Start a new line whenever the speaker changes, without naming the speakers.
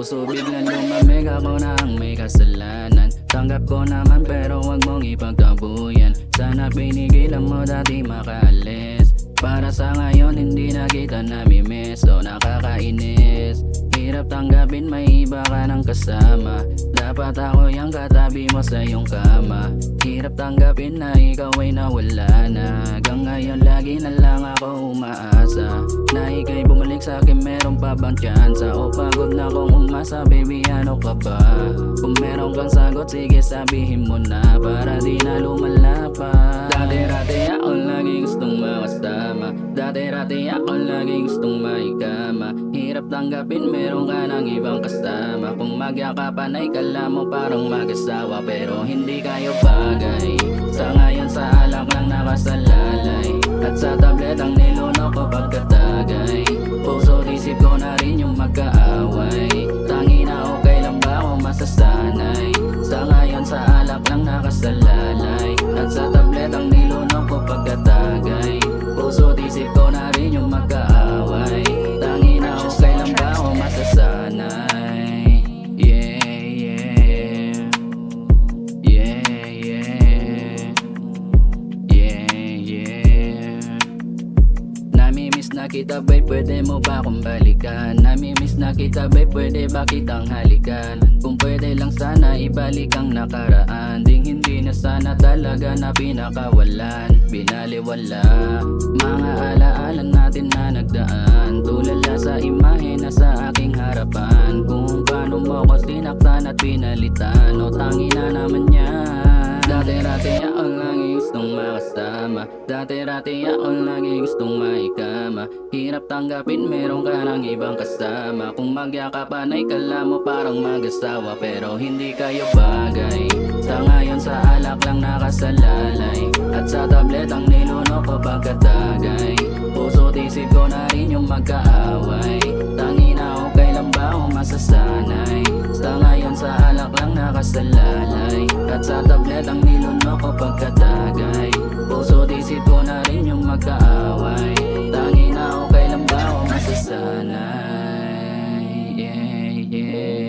puso biglang lumamig, ako na ang may kasalanan. Tanggap ko naman pero wag mong ipagtabuyan. Sana pinigilan mo dati makaalis. Para sa ngayon hindi na kita namimiss. O nakakainis, hirap tanggapin may iba ka ng kasama. Dapat ako yung katabi mo sa iyong kama. Hirap tanggapin na ikaw ay nawala na. Hanggang ngayon lagi na lang ako umaasa na ika'y bumalik sa akin, meron pa bang tsansa? O pagod na kong umasa, baby ano ka ba? Kung meron kang sagot, sige sabihin mo na, para di na lumala pa. Dati-rati ako lagi gustong makasama. Dati-rati ako lagi gustong maikama. Hirap tanggapin meron ka ng ibang kasama. Kung magyakapan ay kala mo parang mag-asawa, pero hindi kayo bagay. Sa ngayon sa alak lang nakasalalay, at sa tablet ang niluno ko pagkatagay. Puso isip ko na rin yung magkaaway. Tangi na okay lang ba ako masasanay? Sa ngayon sa alak lang nakasalalay, at sa tablet ang niluno ko pagkatagay. Puso isip ko na rin yung magkaaway. Tangi na okay lang ba ako masasanay? Yeah, yeah. Yeah, yeah. Yeah, yeah. Namimiss na kita bay, pwede mo ba akong balikan? Namimiss na kita bay, pwede ba kitang halikan? Kung pwede lang sana ibalik ang nakaraan. Ding hindi na sana talaga na pinakawalan, binaliwala mga alaala natin na nagdaan. Tulala sa imahe na sa aking harapan, kung paano mo ko sinaktan at pinalitan. O tangi na naman yan. Dati-rati ako lagi gustong makasama. Dati-rati ako lagi gustong maikama. Hirap tanggapin meron ka ng ibang kasama. Kung magyakapan ay kala mo parang mag-asawa, pero hindi kayo bagay. Sa ngayon sa alak lang nakasalalay, at sa tablet ang niluno ko pagkatagay. Puso't isip ko na rin yung magkaaway. Tangi na okay lang ba ako masasanay? Sa ngayon sa alak lang nakasalalay, at sa tablet ang niluno ko pagkatagay. Puso't isip ko na rin yung magkaaway. Tangi na okay lang ba ako masasanay? Yeah, yeah.